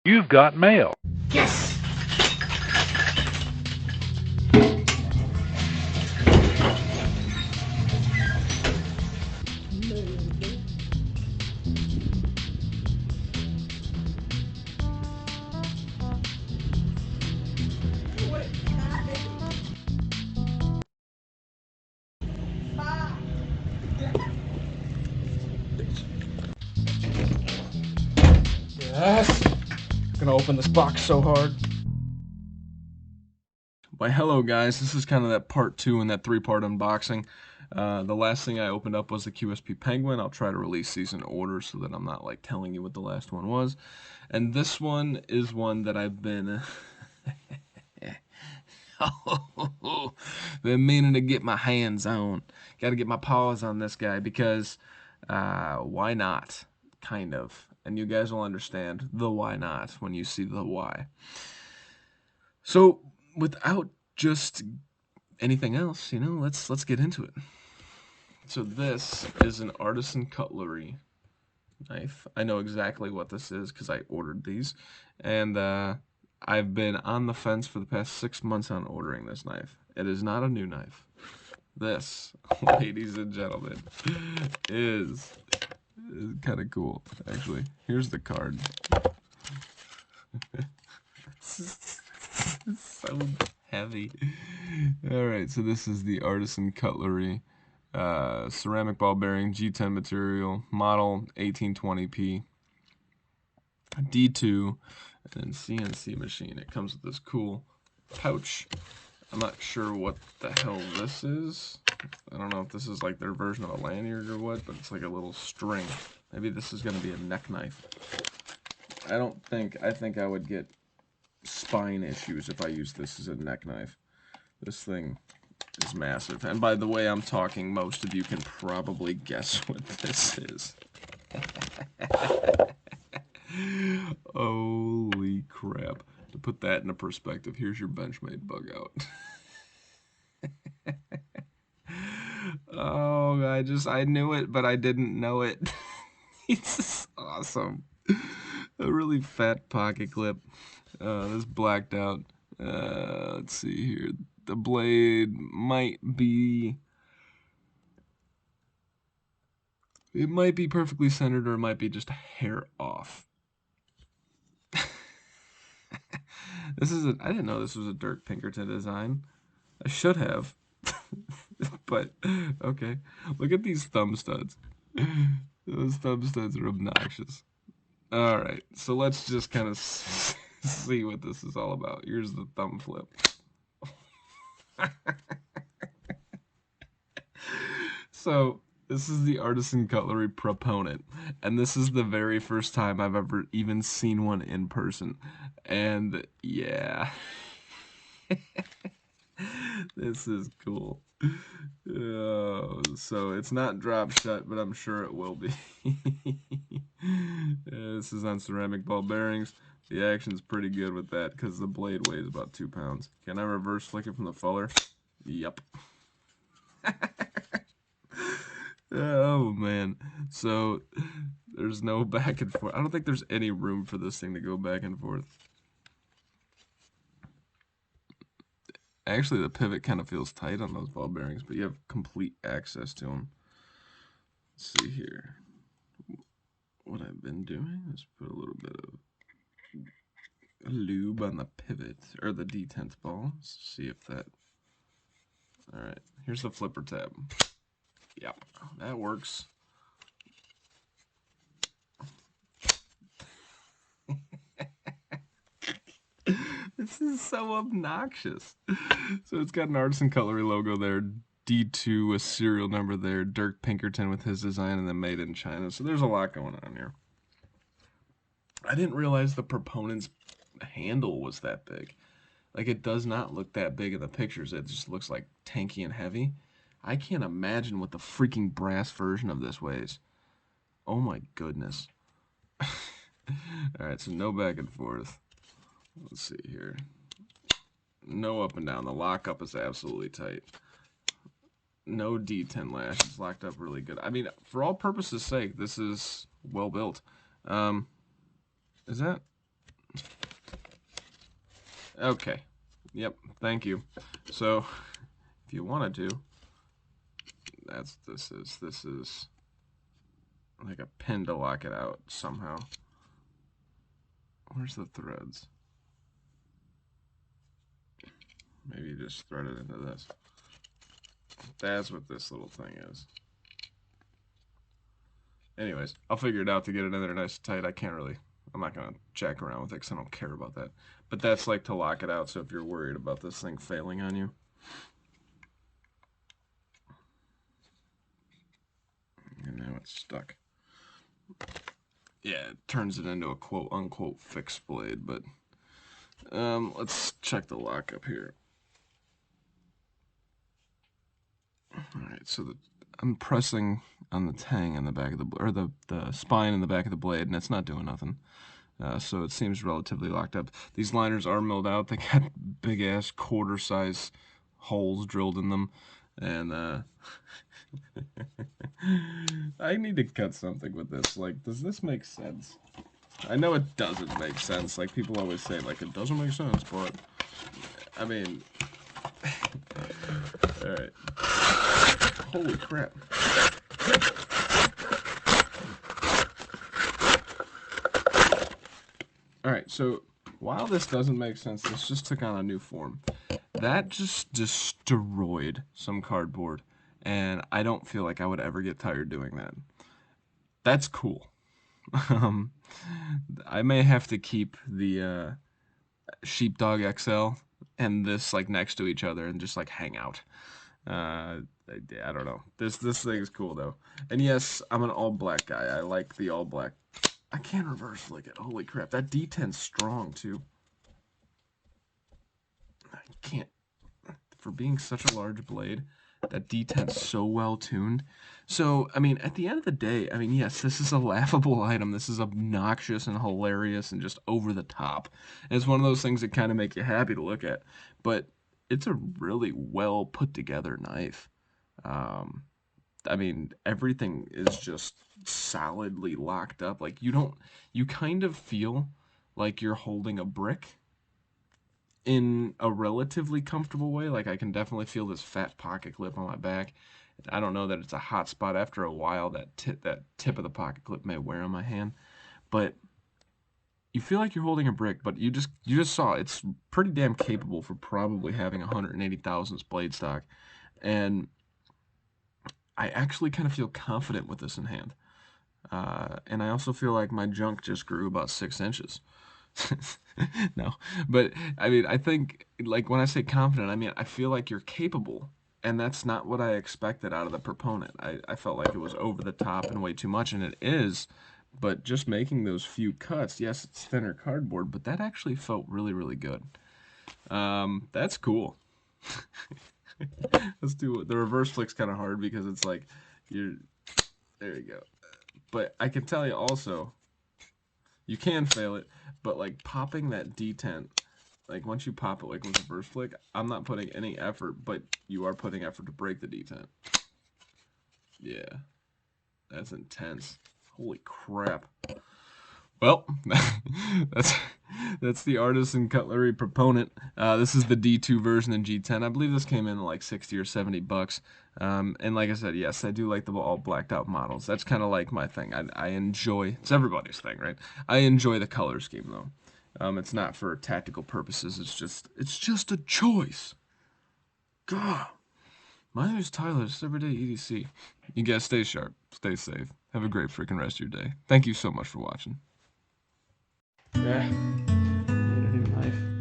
You've got mail. Yes! Yes! I'm gonna open this box so hard. Why, hello guys, this is kind of that part 2 in that 3-part unboxing. The last thing I opened up was the QSP Penguin. I'll try to release these in order so that I'm not like telling you what the last one was. And this one is one that I've been been meaning to get my hands on. Gotta get my paws on this guy because why not? Kind of. And you guys will understand the why not when you see the why. So without just anything else, let's get into it. So this is an Artisan Cutlery knife. I know exactly what this is because I ordered these, and I've been on the fence for the past 6 months on ordering this knife. It is not a new knife. This, ladies and gentlemen, is kind of cool, actually. Here's the card. It's so heavy. Alright, so this is the Artisan Cutlery ceramic ball bearing G10 material, model 1820p, D2, and then CNC machine. It comes with this cool pouch. I'm not sure what the hell this is. I don't know if this is like their version of a lanyard or what, but it's like a little string. Maybe this is going to be a neck knife. I think I would get spine issues if I use this as a neck knife. This thing is massive. And by the way I'm talking, most of you can probably guess what this is. Holy crap. To put that into perspective, here's your Benchmade bug out. Oh, I knew it, but I didn't know it. It's awesome. A really fat pocket clip. This blacked out. Let's see here. The blade might be... It might be perfectly centered, or it might be just a hair off. I didn't know this was a Dirk Pinkerton design. I should have. But, okay. Look at these thumb studs. Those thumb studs are obnoxious. Alright, so let's just kind of see what this is all about. Here's the thumb flip. So, this is the Artisan Cutlery Proponent, and this is the very first time I've ever even seen one in person. And yeah, this is cool. So it's not drop shut, but I'm sure it will be. This is on ceramic ball bearings. The action's pretty good with that because the blade weighs about 2 pounds. Can I reverse flick it from the fuller? Yep. Oh man, so there's no back and forth. I don't think there's any room for this thing to go back and forth. Actually, the pivot kind of feels tight on those ball bearings, but you have complete access to them. Let's see here. What I've been doing is put a little bit of lube on the pivot, or the detent ball. Let's see if that... Alright, here's the flipper tab. Yep, that works. This is so obnoxious. So it's got an Artisan Cutlery logo there, D2, a serial number there, Dirk Pinkerton with his design, and then made in China. So there's a lot going on here. I didn't realize the Proponent's handle was that big. Like, it does not look that big in the pictures. It just looks like tanky and heavy. I can't imagine what the freaking brass version of this weighs. Oh my goodness. Alright, so no back and forth. Let's see here. No up and down. The lockup is absolutely tight. No D10 lash. It's locked up really good. I mean, for all purposes' sake, this is well built. Is that... Okay. Yep. Thank you. So, if you wanted to, this is like a pin to lock it out somehow. Where's the threads? Maybe you just thread it into this. That's what this little thing is. Anyways, I'll figure it out to get it in there nice and tight. I'm not going to jack around with it because I don't care about that. But that's like to lock it out, so if you're worried about this thing failing on you. And now it's stuck. Yeah, it turns it into a quote-unquote fixed blade, but let's check the lockup here. Alright, so I'm pressing on the tang in the back of the spine in the back of the blade, and it's not doing nothing. So it seems relatively locked up. These liners are milled out. They got big ass quarter-size holes drilled in them, and I need to cut something with this. Like, does this make sense? I know it doesn't make sense. Like, people always say, like, it doesn't make sense, but I mean, all right. Holy crap. Alright, so while this doesn't make sense, this just took on a new form. That just destroyed some cardboard, and I don't feel like I would ever get tired doing that. That's cool. Um, I may have to keep the Sheepdog XL and this like next to each other and just like hang out. I don't know. This thing is cool though. And yes, I'm an all black guy. I like the all black. I can't reverse flick it. Holy crap. That D10's strong too. I can't. For being such a large blade, that D10's so well tuned. So, I mean, at the end of the day, I mean, yes, this is a laughable item. This is obnoxious and hilarious and just over the top. And it's one of those things that kind of make you happy to look at. But it's a really well put together knife. Um, I mean, everything is just solidly locked up. Like, you kind of feel like you're holding a brick in a relatively comfortable way. Like, I can definitely feel this fat pocket clip on my back. I don't know that it's a hot spot. After a while, that tip of the pocket clip may wear on my hand, but you feel like you're holding a brick. But you just saw it's pretty damn capable for probably having 180 thousandths blade stock, and I actually kind of feel confident with this in hand. And I also feel like my junk just grew about 6 inches. No, but I mean, I think, like, when I say confident, I mean, I feel like you're capable. And that's not what I expected out of the proponent. I felt like it was over the top and way too much, and it is. But just making those few cuts, yes, it's thinner cardboard, but that actually felt really, really good. That's cool. Let's do it. The reverse flick's kind of hard because it's like, you're, there you go. But I can tell you also, you can fail it, but like popping that D10, like once you pop it like with reverse flick, I'm not putting any effort, but you are putting effort to break the D10. Yeah, that's intense. Holy crap. Well, that's the Artisan Cutlery Proponent. This is the D2 version in G10. I believe this came in like 60 or 70 bucks. And like I said, yes, I do like the all blacked out models. That's kind of like my thing. I enjoy, it's everybody's thing, right? I enjoy the color scheme though. It's not for tactical purposes. It's just a choice. God. My name is Tyler. It's Everyday EDC. You guys stay sharp, stay safe. Have a great freaking rest of your day. Thank you so much for watching. Yeah, need a new knife.